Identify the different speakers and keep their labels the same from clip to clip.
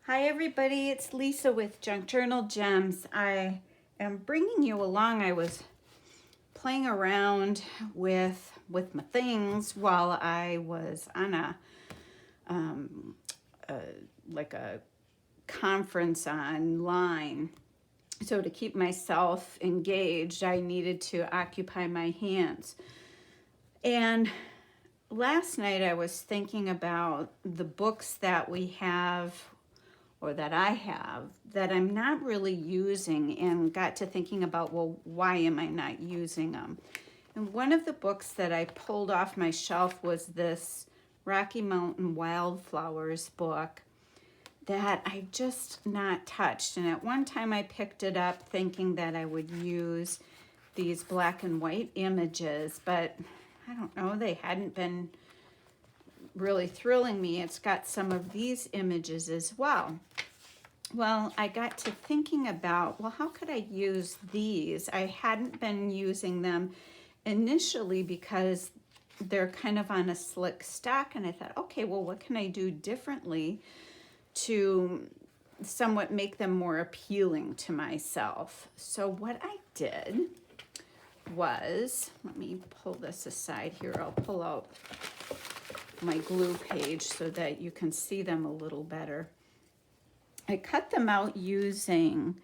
Speaker 1: Hi everybody, it's Lisa with Junk Journal Gems. I am bringing you along. I was playing around with my things while I was on um, a like a conference online. So to keep myself engaged, I needed to occupy my hands. And last night I was thinking about the books that we have or that I have that I'm not really using, and got to thinking about, well, why am I not using them? And one of the books that I pulled off my shelf was this Rocky Mountain Wildflowers book that I just not touched. And at one time I picked it up thinking that I would use these black and white images, but I don't know, they hadn't been really thrilling me. It's got some of these images as well. Well, I got to thinking about, well, how could I use these? I hadn't been using them initially because they're kind of on a slick stack, and I thought, okay, well, what can I do differently to somewhat make them more appealing to myself? So what I did was, let me pull this aside here. I'll pull out my glue page so that you can see them a little better. I cut them out using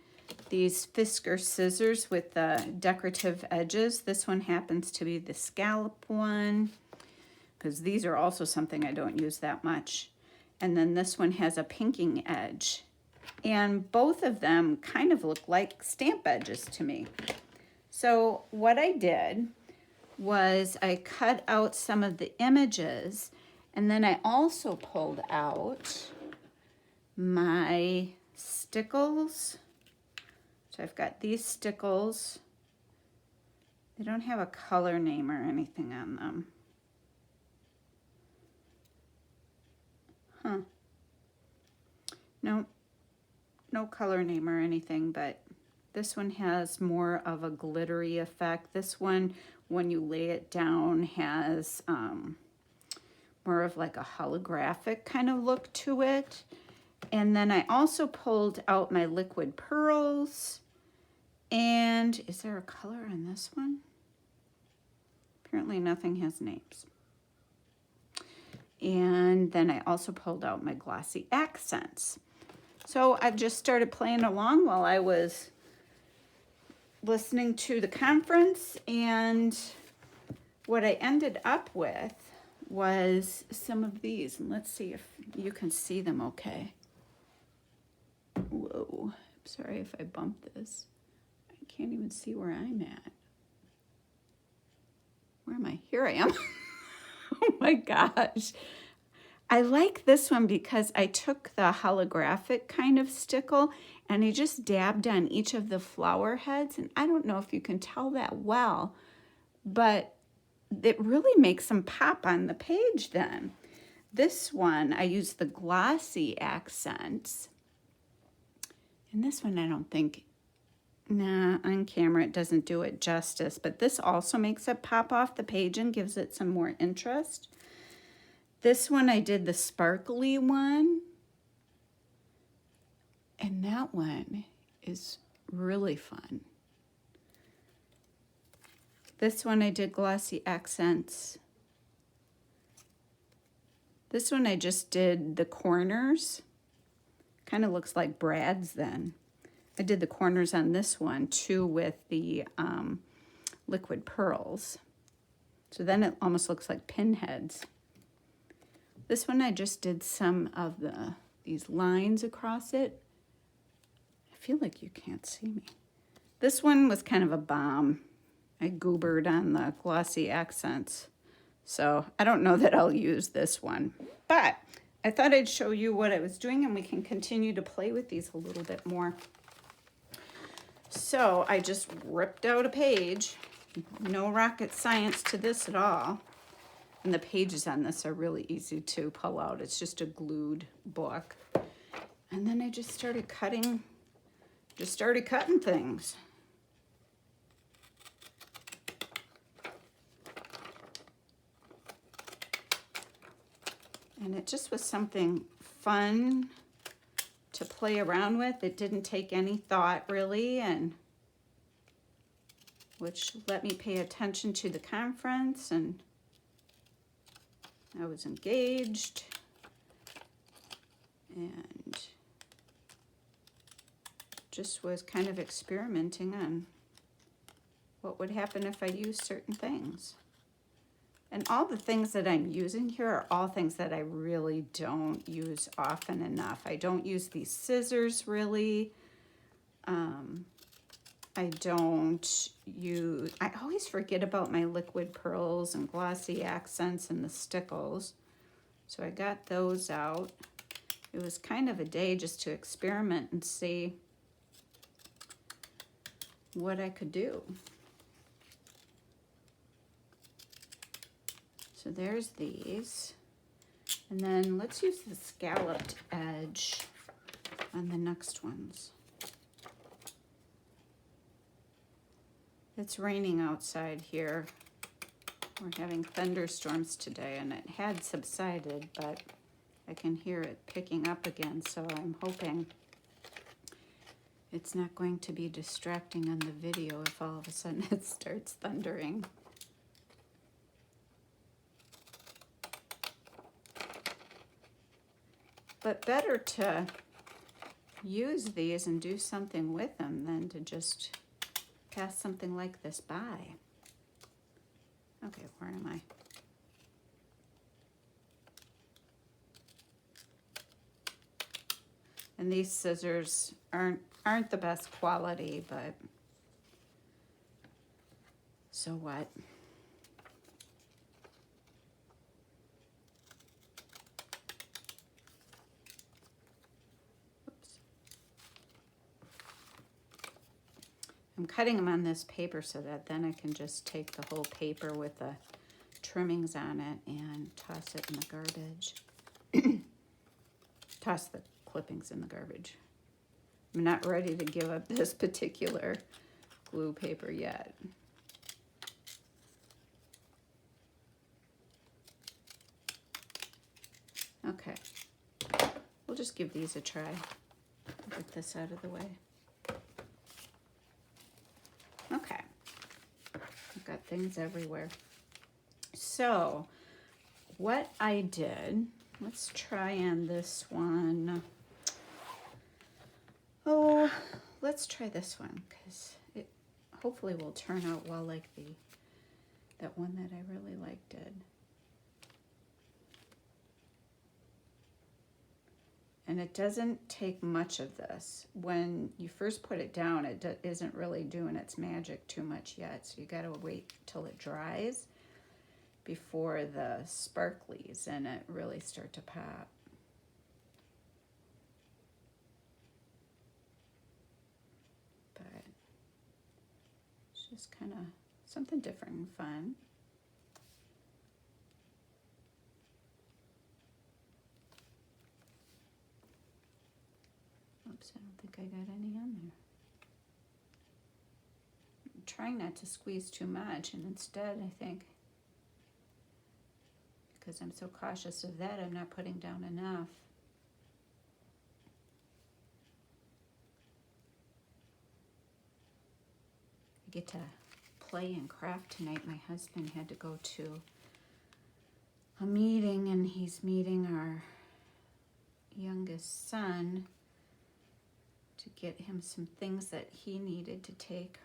Speaker 1: these Fisker scissors with the decorative edges. This one happens to be the scallop one, because these are also something I don't use that much. And then this one has a pinking edge. And both of them kind of look like stamp edges to me. So what I did was I cut out some of the images, and then I also pulled out my Stickles. So I've got these Stickles. They don't have a color name or anything on them. No color name or anything, but this one has more of a glittery effect. This one, when you lay it down, has more of like a holographic kind of look to it. And then I also pulled out my liquid pearls. And is there a color on this one? Apparently nothing has names. And then I also pulled out my Glossy Accents. So I just started playing along while I was listening to the conference, and what I ended up with was some of these. And let's see if you can see them okay. Whoa, sorry if I bump this. I can't even see where I'm at. Where am I? Here I am. Oh my gosh. I like this one because I took the holographic kind of stickle and I just dabbed on each of the flower heads. And I don't know if you can tell that well, but it really makes them pop on the page then. This one, I used the Glossy Accents. And this one, I don't think, nah, on camera it doesn't do it justice, but this also makes it pop off the page and gives it some more interest. This one, I did the sparkly one, and that one is really fun. This one, I did Glossy Accents. This one, I just did the corners. Kind of looks like Brad's then. I did the corners on this one too with the liquid pearls. So then it almost looks like pinheads. This one I just did some of these lines across it. I feel like you can't see me. This one was kind of a bomb. I goobered on the Glossy Accents. So I don't know that I'll use this one, but I thought I'd show you what I was doing, and we can continue to play with these a little bit more. So I just ripped out a page. No rocket science to this at all. And the pages on this are really easy to pull out. It's just a glued book. And then I just started cutting things. And it just was something fun to play around with. It didn't take any thought really, and which let me pay attention to the conference, and I was engaged, and just was kind of experimenting on what would happen if I used certain things. And all the things that I'm using here are all things that I really don't use often enough. I don't use these scissors really. I always forget about my liquid pearls and Glossy Accents and the Stickles. So I got those out. It was kind of a day just to experiment and see what I could do. So there's these. And then let's use the scalloped edge on the next ones. It's raining outside here. We're having thunderstorms today, and it had subsided, but I can hear it picking up again, so I'm hoping it's not going to be distracting on the video if all of a sudden it starts thundering. But better to use these and do something with them than to just pass something like this by. Okay, where am I? And these scissors aren't the best quality, but so what? I'm cutting them on this paper so that then I can just take the whole paper with the trimmings on it and toss it in the garbage. Toss the clippings in the garbage. I'm not ready to give up this particular glue paper yet. Okay, we'll just give these a try. Get this out of the way. Okay, I've got things everywhere. So what I did, let's try on this one. Oh, let's try this one because it hopefully will turn out well like that one that I really liked did. And it doesn't take much of this. When you first put it down, it isn't really doing its magic too much yet. So you gotta wait till it dries before the sparklies in it really start to pop. But it's just kind of something different and fun. Oops, I don't think I got any on there. I'm trying not to squeeze too much, and instead I think, because I'm so cautious of that, I'm not putting down enough. I get to play and craft tonight. My husband had to go to a meeting, and he's meeting our youngest son to get him some things that he needed to take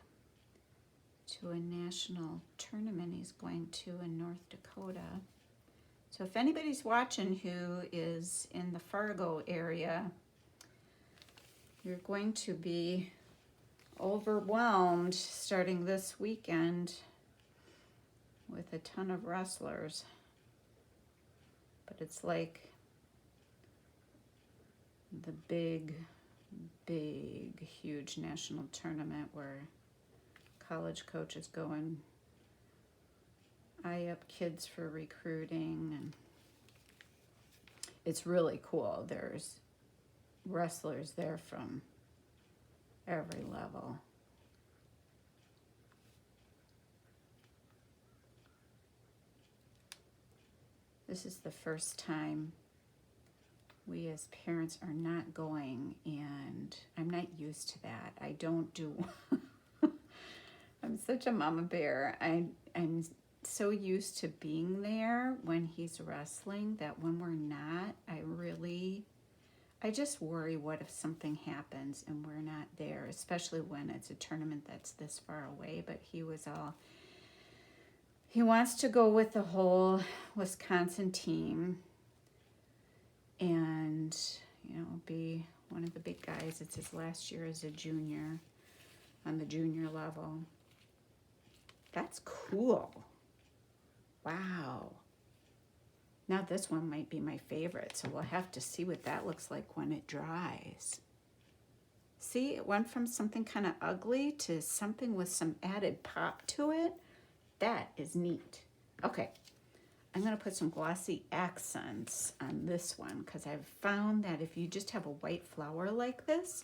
Speaker 1: to a national tournament he's going to in North Dakota. So if anybody's watching who is in the Fargo area, you're going to be overwhelmed starting this weekend with a ton of wrestlers. But it's like the big, huge national tournament where college coaches go and eye up kids for recruiting, and it's really cool. There's wrestlers there from every level. This is the first time we as parents are not going, and I'm not used to that. I don't do, I'm such a mama bear. I'm so used to being there when he's wrestling that when we're not, I just worry what if something happens and we're not there, especially when it's a tournament that's this far away. But he wants to go with the whole Wisconsin team and, be one of the big guys. It's his last year as a junior on the junior level. That's cool. Wow. Now this one might be my favorite, so we'll have to see what that looks like when it dries. See, it went from something kind of ugly to something with some added pop to it. That is neat. Okay, I'm going to put some Glossy Accents on this one because I've found that if you just have a white flower like this,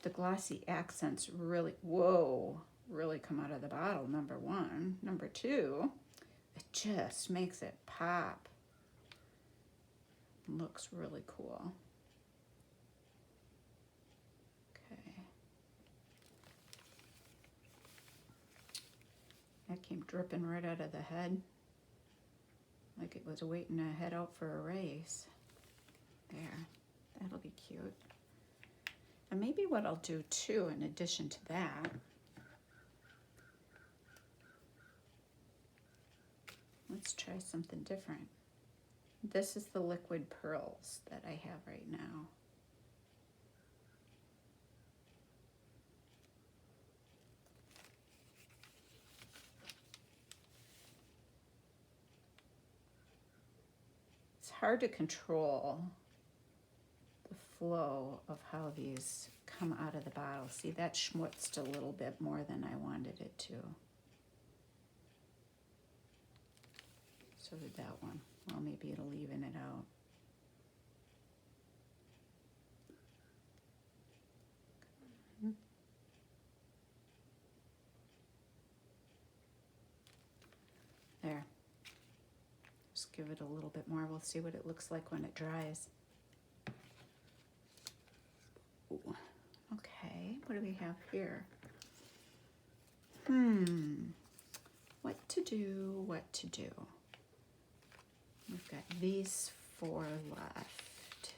Speaker 1: the Glossy Accents really come out of the bottle, number one. Number two, it just makes it pop. Looks really cool. Okay. That came dripping right out of the head. Like it was waiting to head out for a race. There, that'll be cute. And maybe what I'll do too, in addition to that, let's try something different. This is the liquid pearls that I have right now. It's hard to control the flow of how these come out of the bottle. See, that schmutzed a little bit more than I wanted it to. So did that one. Well, maybe it'll even it out. There. Just give it a little bit more. We'll see what it looks like when it dries. Ooh. Okay, what do we have here? What to do, what to do. We've got these 4 left.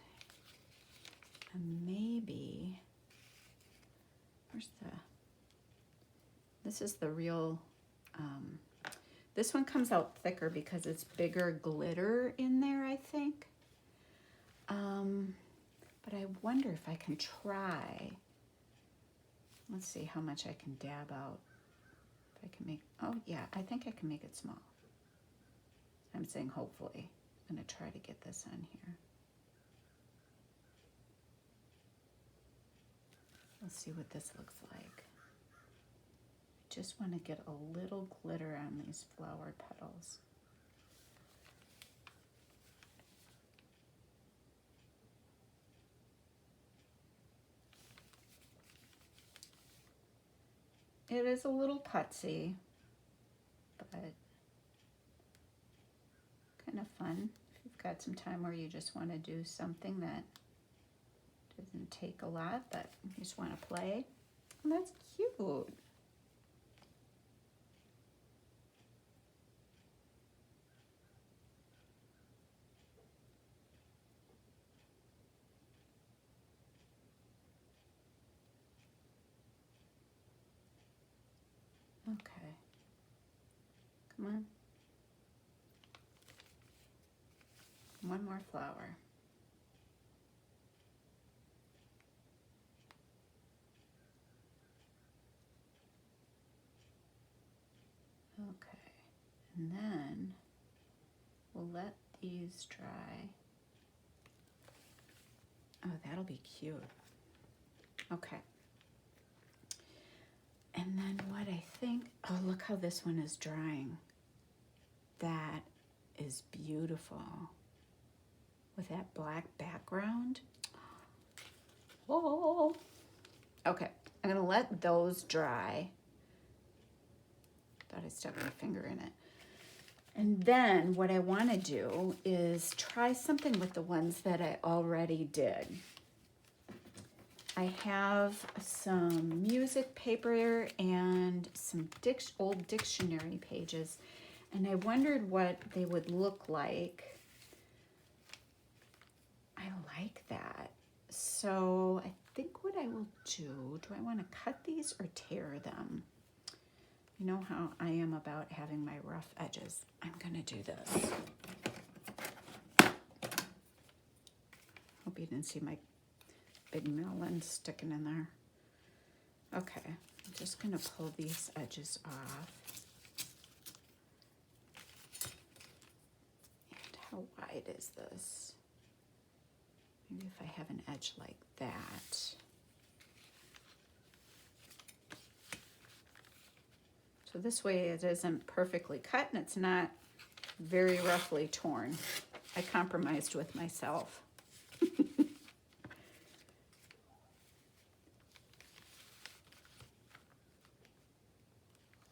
Speaker 1: And maybe, this is the real, this one comes out thicker because it's bigger glitter in there, I think. But I wonder if I can try. Let's see how much I can dab out. If I can make, oh yeah, I think I can make it small. I'm saying hopefully. I'm gonna try to get this on here. Let's see what this looks like. I just want to get a little glitter on these flower petals. It is a little putsy, but kind of fun if you've got some time where you just want to do something that doesn't take a lot, but you just want to play. And that's cute. Okay. Come on. One more flower. Okay. And then we'll let these dry. Oh, that'll be cute. Okay. And then what I think, oh, look how this one is drying. That is beautiful. With that black background. Oh. Okay, I'm gonna let those dry. Thought I stuck my finger in it. And then what I want to do is try something with the ones that I already did. I have some music paper and some old dictionary pages, and I wondered what they would look like. I like that. So I think what I will do I want to cut these or tear them? You know how I am about having my rough edges. I'm going to do this. Hope you didn't see my big melon sticking in there. Okay, I'm just going to pull these edges off. And how wide is this? Maybe if I have an edge like that. So this way it isn't perfectly cut and it's not very roughly torn. I compromised with myself. Oh,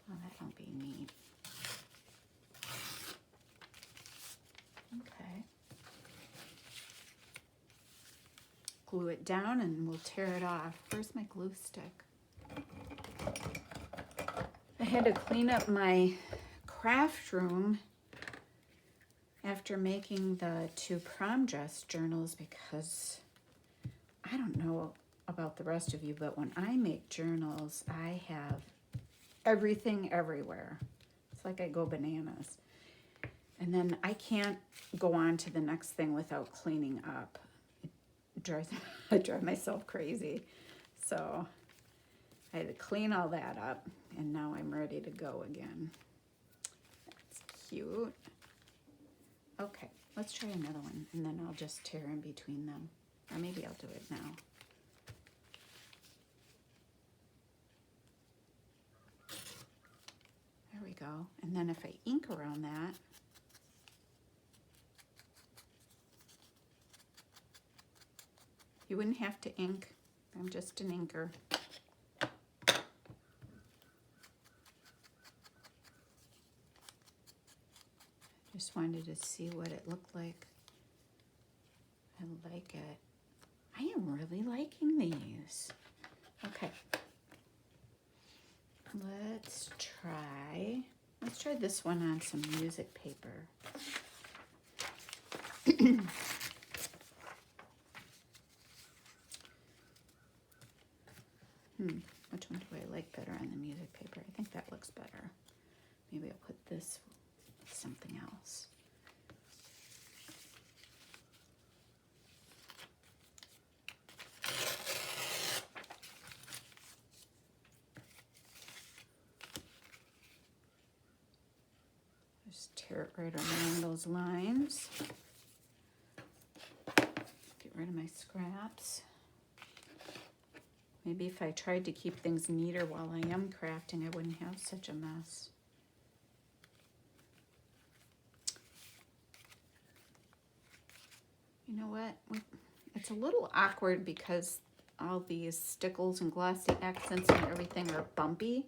Speaker 1: that'll be neat. Okay. Glue it down and we'll tear it off. Where's my glue stick? I had to clean up my craft room after making the 2 prom dress journals because I don't know about the rest of you, but when I make journals, I have everything everywhere. It's like I go bananas. And then I can't go on to the next thing without cleaning up. I drive myself crazy. So I had to clean all that up, and now I'm ready to go again. That's cute. Okay, let's try another one, and then I'll just tear in between them. Or maybe I'll do it now. There we go. And then if I ink around that, you wouldn't have to ink. I'm just an inker. Just wanted to see what it looked like. I like it. I am really liking these. Okay. Let's try this one on some music paper. Which one do I like better on the music paper? I think that looks better. Maybe I'll put this with something else. Just tear it right around those lines. Get rid of my scraps. Maybe if I tried to keep things neater while I am crafting, I wouldn't have such a mess. You know what? It's a little awkward because all these Stickles and Glossy Accents and everything are bumpy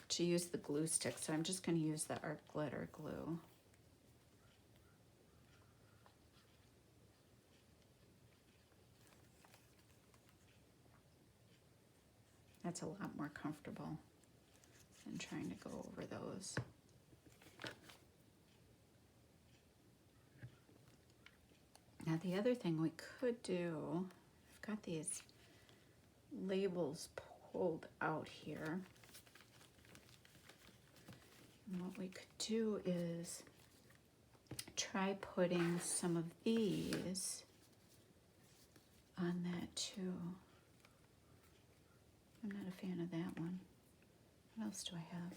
Speaker 1: to use the glue stick, so I'm just going to use the art glitter glue. That's a lot more comfortable than trying to go over those. Now the other thing we could do, I've got these labels pulled out here. And what we could do is try putting some of these on that too. I'm not a fan of that one. What else do I have?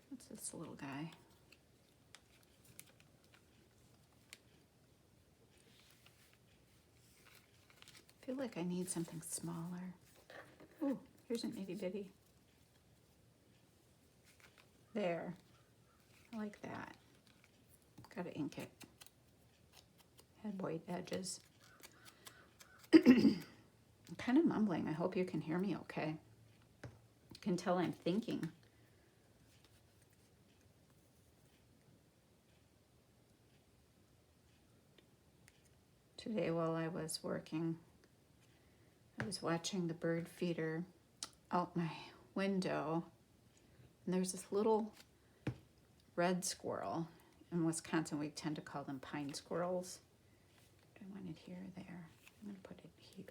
Speaker 1: What's this little guy? I feel like I need something smaller. Ooh, here's an itty bitty. There. I like that. Gotta ink it. Had white edges. I'm kind of mumbling. I hope you can hear me okay. can tell I'm thinking. Today while I was working, I was watching the bird feeder out my window, and there's this little red squirrel. In Wisconsin, we tend to call them pine squirrels. Do I want it here or there? I'm going to put it here.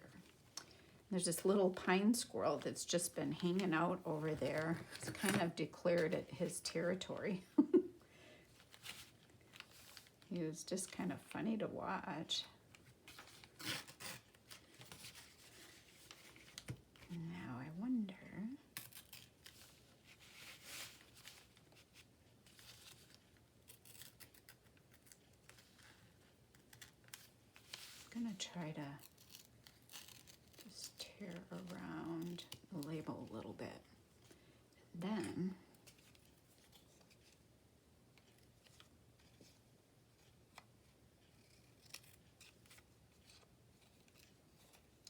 Speaker 1: There's this little pine squirrel that's just been hanging out over there. It's kind of declared it his territory. He was just kind of funny to watch. Now I wonder, I'm gonna try to just tear around the label a little bit. Then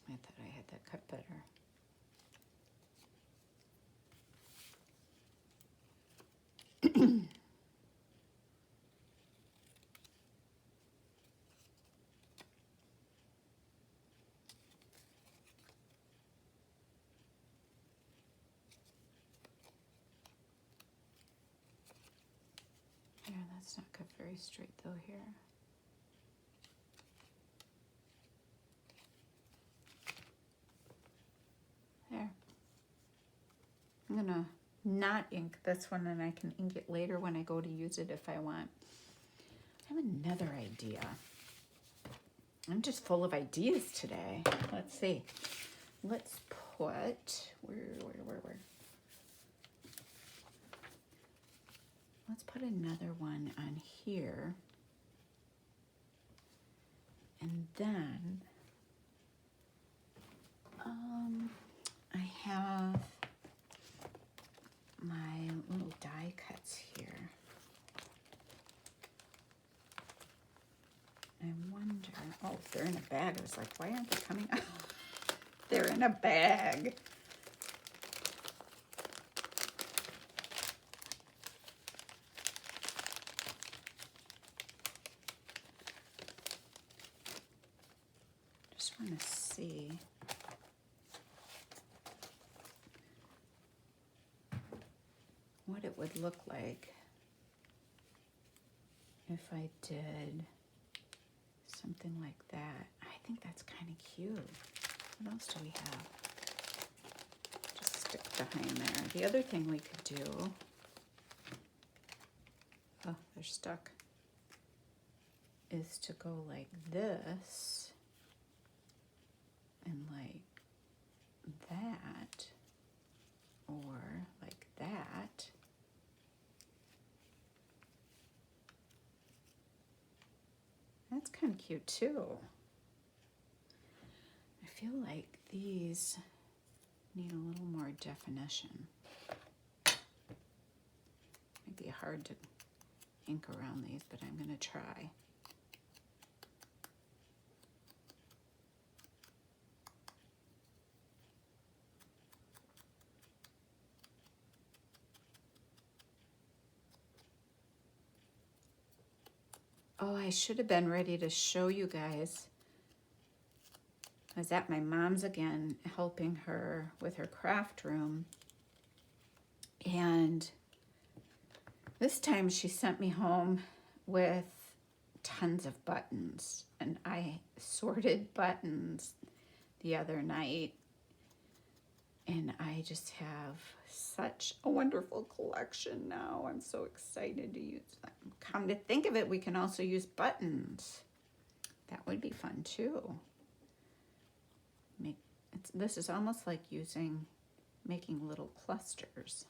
Speaker 1: I thought I had that cut better. Yeah, that's not cut very straight though here. There. I'm gonna not ink this one, and I can ink it later when I go to use it if I want. I have another idea. I'm just full of ideas today. Let's see. Let's put, where? Let's put another one on here. And then, I have my little die cuts here. I wonder, oh, they're in a bag. I was like, why aren't they coming out? They're in a bag. Just want to see. What it would look like if I did something like that. I think that's kind of cute. What else do we have? Just stick behind there. The other thing we could do, oh, they're stuck, is to go like this and like that, or like that. That's kind of cute too. I feel like these need a little more definition. Might be hard to ink around these, but I'm going to try. Oh, I should have been ready to show you guys. I was at my mom's again, helping her with her craft room. And this time she sent me home with tons of buttons. And I sorted buttons the other night. And I just have such a wonderful collection now. I'm so excited to use them. Come to think of it, we can also use buttons. That would be fun too. This is almost like making little clusters.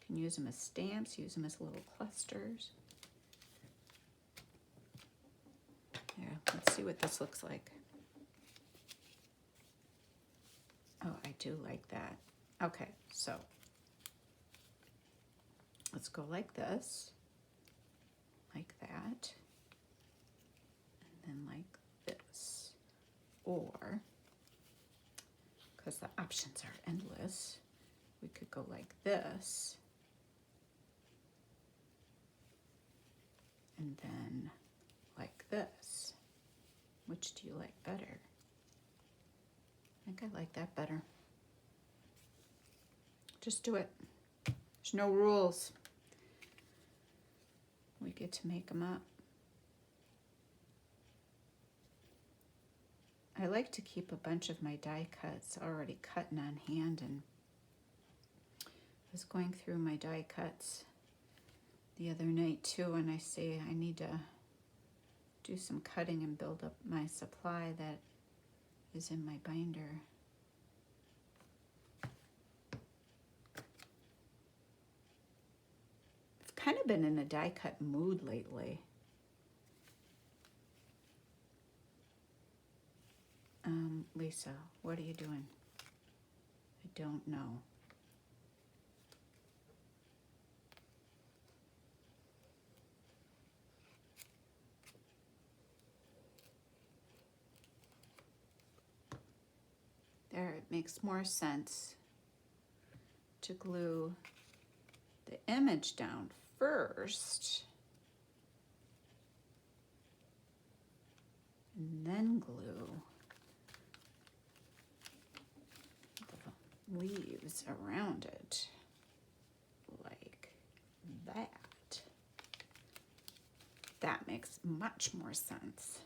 Speaker 1: You can use them as stamps, use them as little clusters. There, let's see what this looks like. Oh, I do like that. Okay, so let's go like this, like that, and then like this. Or, because the options are endless, we could go like this. And then like this. Which do you like better? I think I like that better. Just do it. There's no rules. We get to make them up. I like to keep a bunch of my die cuts already cutting on hand, and I was going through my die cuts the other night too, and I say I need to do some cutting and build up my supply that is in my binder. I've kind of been in a die cut mood lately. Lisa, what are you doing? I don't know. There, it makes more sense to glue the image down first and then glue the leaves around it like that. That makes much more sense.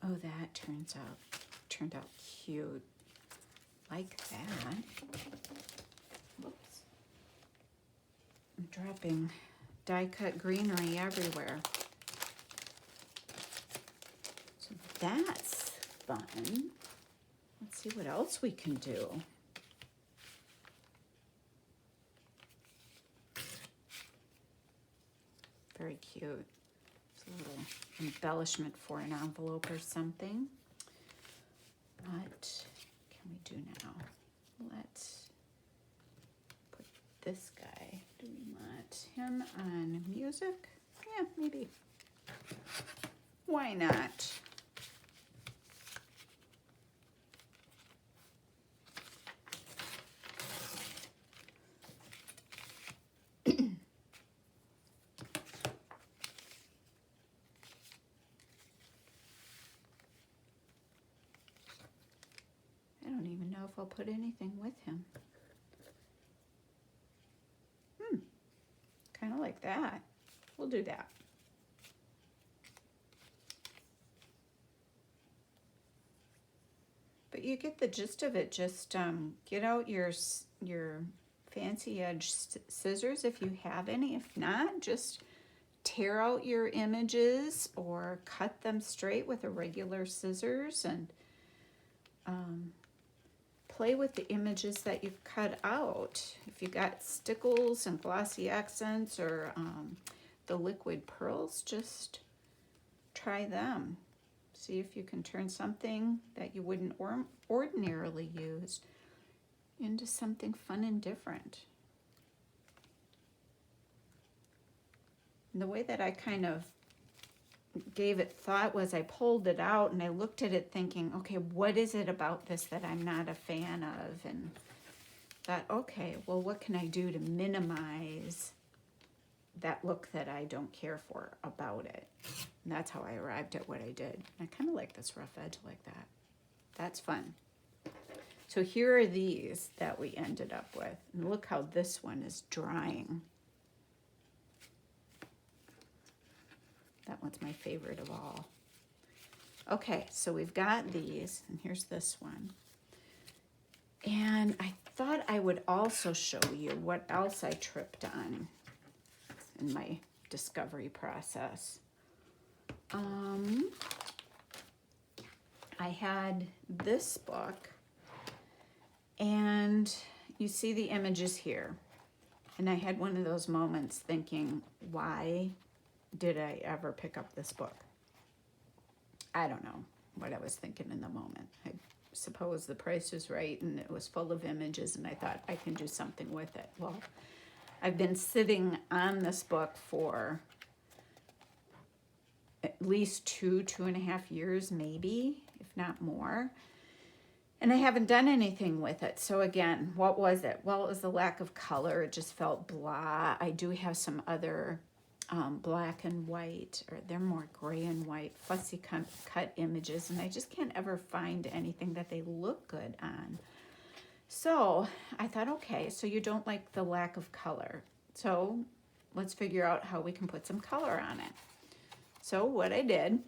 Speaker 1: Oh, that turned out cute. Like that. Whoops. I'm dropping die cut greenery everywhere. So that's fun. Let's see what else we can do. Very cute. It's a little embellishment for an envelope or something. What can we do now? Let's put this guy. Do we want him on music? Yeah, maybe. Why not? If I'll put anything with him. Kind of like that. We'll do that. But you get the gist of it. Just get out your fancy edge scissors if you have any. If not, just tear out your images or cut them straight with a regular scissors and play with the images that you've cut out. If you got Stickles and Glossy Accents or the liquid pearls, just try them. See if you can turn something that you wouldn't ordinarily use into something fun and different. And the way that I kind of gave it thought was I pulled it out and I looked at it thinking, okay, what is it about this that I'm not a fan of? And thought, okay, well, what can I do to minimize that look that I don't care for about it? And that's how I arrived at what I did. I kind of like this rough edge like that. That's fun. So here are these that we ended up with. And look how this one is drying. That one's my favorite of all. Okay, so we've got these, and here's this one. And I thought I would also show you what else I tripped on in my discovery process. I had this book, and you see the images here. And I had one of those moments thinking, why did I ever pick up this book? I don't know what I was thinking in the moment. I suppose the price was right and it was full of images and I thought I can do something with it. Well, I've been sitting on this book for at least 2.5 years, maybe, if not more. And I haven't done anything with it. So again, what was it? Well, it was the lack of color. It just felt blah. I do have some other black and white, or they're more gray and white, fussy cut images, and I just can't ever find anything that they look good on. So I thought, okay, so you don't like the lack of color. So let's figure out how we can put some color on it. So what I did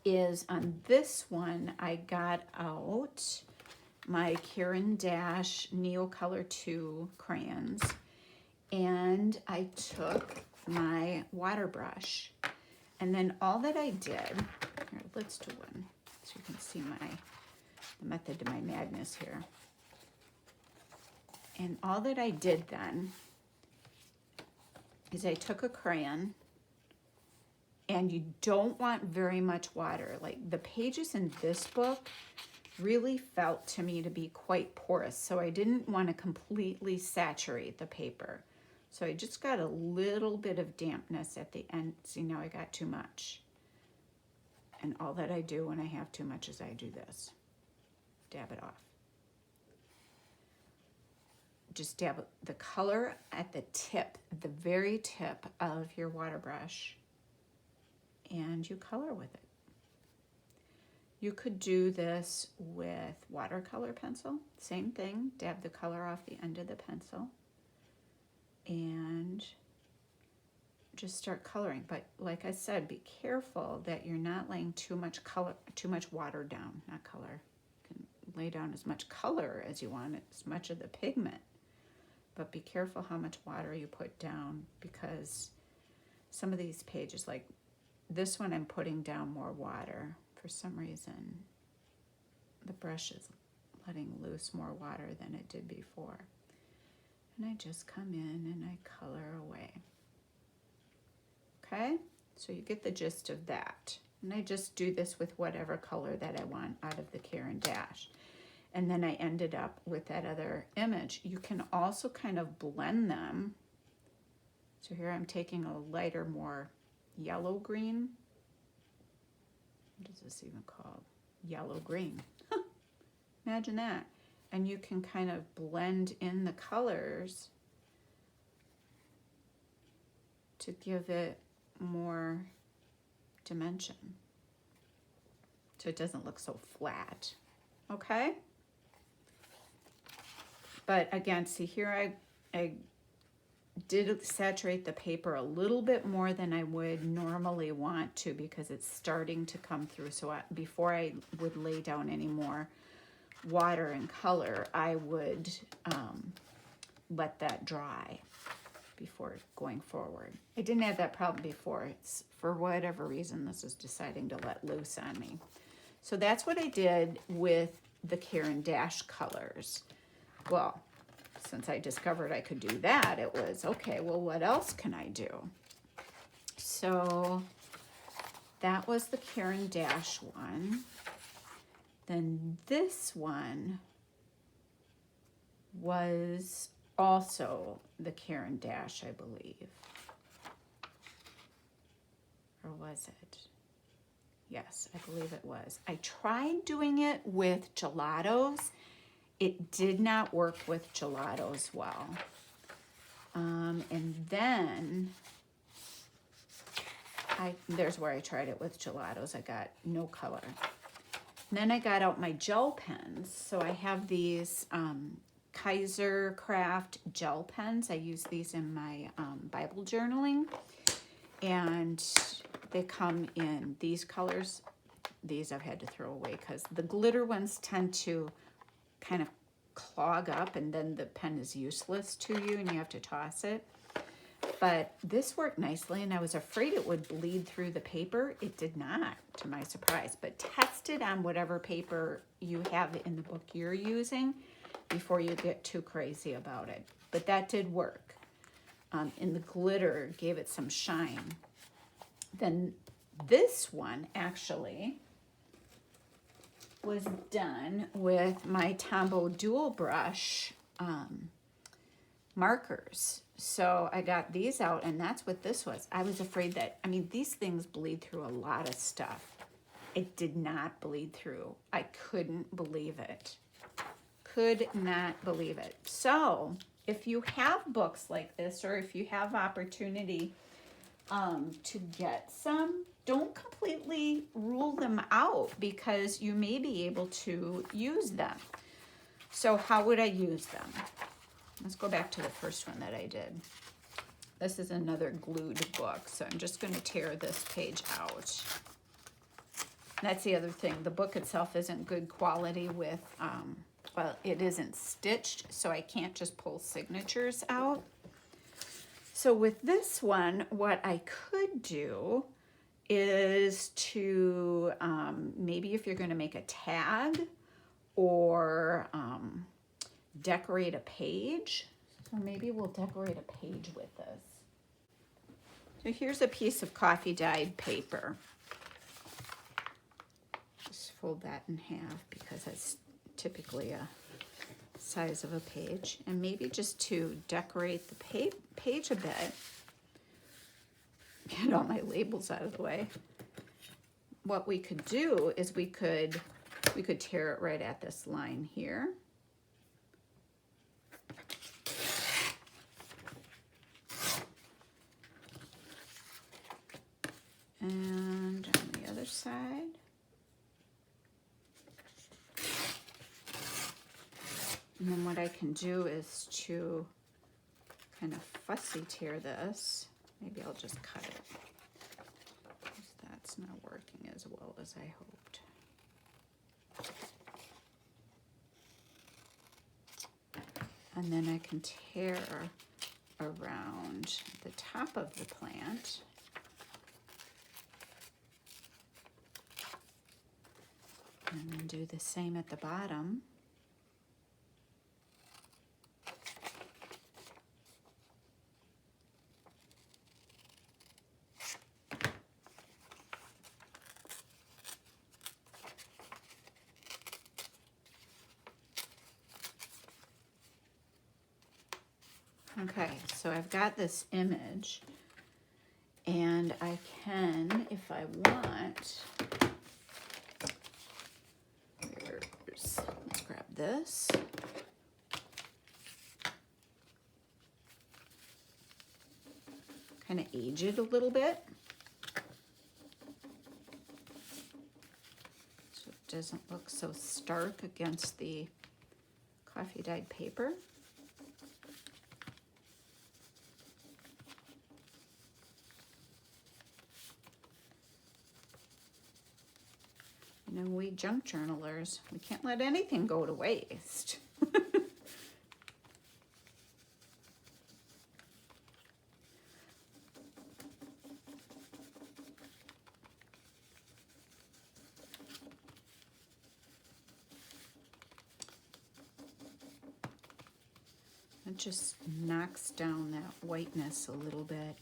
Speaker 1: is on this one, I got out my Caran d'Ache Neocolor 2 crayons, and I took my water brush, and then all that I did, here, let's do one so you can see the method to my madness here. And all that I did then is I took a crayon, and you don't want very much water. Like the pages in this book really felt to me to be quite porous, so I didn't want to completely saturate the paper. So I just got a little bit of dampness at the end. See, now I got too much. And all that I do when I have too much is I do this. Dab it off. Just dab the color at the tip, the very tip of your water brush, and you color with it. You could do this with watercolor pencil. Same thing, dab the color off the end of the pencil and just start coloring. But like I said, be careful that you're not laying too much water down, not color. You can lay down as much color as you want, as much of the pigment. But be careful how much water you put down, because some of these pages, like this one, I'm putting down more water. For some reason, the brush is letting loose more water than it did before. And I just come in and I color away. Okay, so you get the gist of that. And I just do this with whatever color that I want out of the Caran d'Ache. And then I ended up with that other image. You can also kind of blend them. So here I'm taking a lighter, more yellow green. What is this even called? Yellow green. Imagine that. And you can kind of blend in the colors to give it more dimension, so it doesn't look so flat. Okay? But again, see here, I did saturate the paper a little bit more than I would normally want to, because it's starting to come through. So before I would lay down any more water and color, I would let that dry before going forward. I didn't have that problem before. It's, for whatever reason, this is deciding to let loose on me. So that's what I did with the Caran d'Ache colors. Well, since I discovered I could do that, it was, okay, well, what else can I do? So that was the Caran d'Ache one. Then this one was also the Caran d'Ache, I believe. Or was it? Yes, I believe it was. I tried doing it with gelatos. It did not work with gelatos well. And then there's where I tried it with gelatos. I got no color. And then I got out my gel pens. So I have these Kaiser Craft gel pens. I use these in my Bible journaling. And they come in these colors. These I've had to throw away because the glitter ones tend to kind of clog up, and then the pen is useless to you and you have to toss it. But this worked nicely, and I was afraid it would bleed through the paper. It did not, to my surprise. But test it on whatever paper you have in the book you're using before you get too crazy about it. But that did work. And the glitter gave it some shine. Then this one actually was done with my Tombow dual brush markers. So I got these out, and that's what this was. I was afraid that, I mean, these things bleed through a lot of stuff. It did not bleed through. I couldn't believe it. Could not believe it. So if you have books like this, or if you have opportunity to get some, don't completely rule them out, because you may be able to use them. So how would I use them? Let's go back to the first one that I did. This is another glued book, so I'm just going to tear this page out. That's the other thing. The book itself isn't good quality with, well, it isn't stitched, so I can't just pull signatures out. So with this one, what I could do is to, maybe if you're going to make a tag or decorate a page. So maybe we'll decorate a page with this. So here's a piece of coffee dyed paper. Just fold that in half because that's typically a size of a page. And maybe just to decorate the page a bit, get all my labels out of the way. What we could do is we could tear it right at this line here. And on the other side. And then what I can do is to kind of fussy tear this. Maybe I'll just cut it, because that's not working as well as I hoped. And then I can tear around the top of the plant. And then do the same at the bottom. Okay, so I've got this image, and I can, if I want, let's grab this. Kind of age it a little bit, so it doesn't look so stark against the coffee dyed paper. You know, we junk journalers, we can't let anything go to waste. It just knocks down that whiteness a little bit.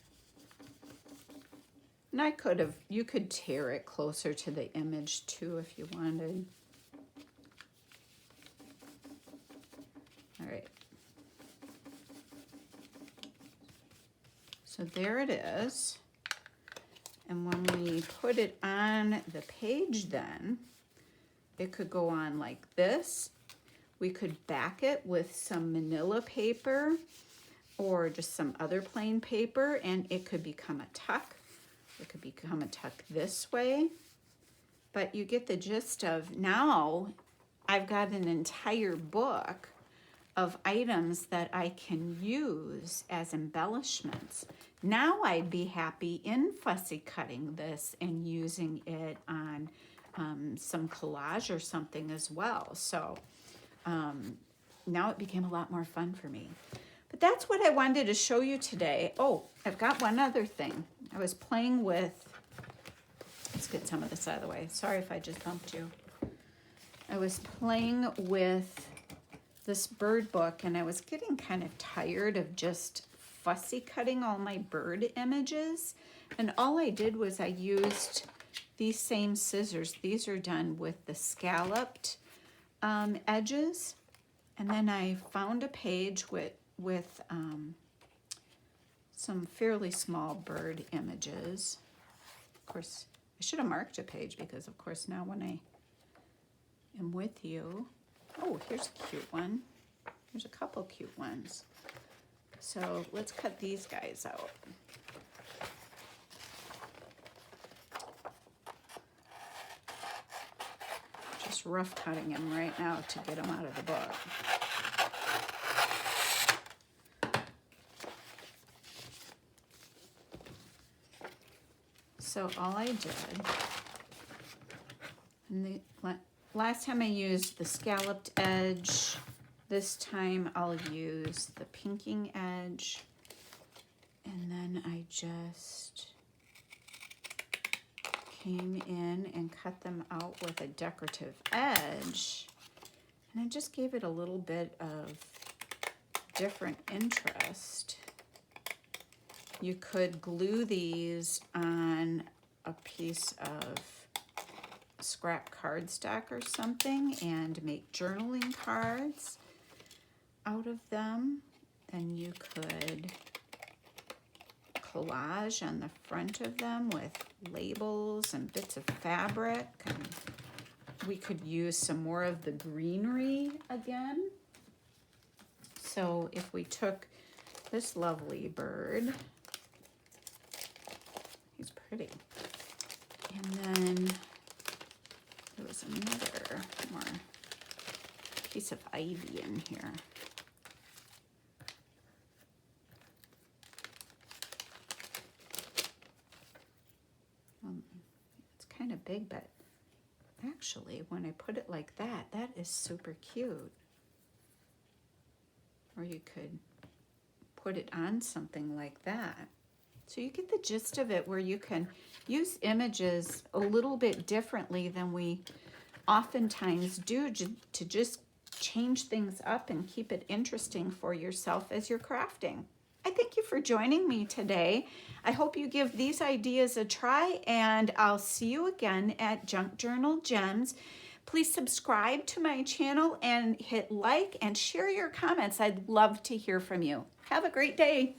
Speaker 1: And I could have, you could tear it closer to the image too if you wanted. All right. So there it is. And when we put it on the page then, it could go on like this. We could back it with some manila paper or just some other plain paper, and it could become a tuck. It could become a tuck this way, but you get the gist of, now I've got an entire book of items that I can use as embellishments. Now I'd be happy in fussy cutting this and using it on some collage or something as well. So now it became a lot more fun for me. But that's what I wanted to show you today. Oh, I've got one other thing. I was playing with, let's get some of this out of the way. Sorry if I just bumped you. I was playing with this bird book, and I was getting kind of tired of just fussy cutting all my bird images. And all I did was I used these same scissors. These are done with the scalloped edges. And then I found a page with some fairly small bird images. Of course, I should have marked a page because, of course, now when I am with you, oh, here's a cute one. There's a couple cute ones. So let's cut these guys out. Just rough cutting them right now to get them out of the book. So all I did, and the last time I used the scalloped edge, this time I'll use the pinking edge, and then I just came in and cut them out with a decorative edge, and I just gave it a little bit of different interest. You could glue these on a piece of scrap cardstock or something and make journaling cards out of them. Then you could collage on the front of them with labels and bits of fabric. And we could use some more of the greenery again. So if we took this lovely bird, he's pretty. And then there was another more piece of ivy in here. It's kind of big, but actually when I put it like that, that is super cute. Or you could put it on something like that. So you get the gist of it, where you can use images a little bit differently than we oftentimes do to just change things up and keep it interesting for yourself as you're crafting. I thank you for joining me today. I hope you give these ideas a try, and I'll see you again at Junk Journal Gems. Please subscribe to my channel and hit like and share your comments. I'd love to hear from you. Have a great day.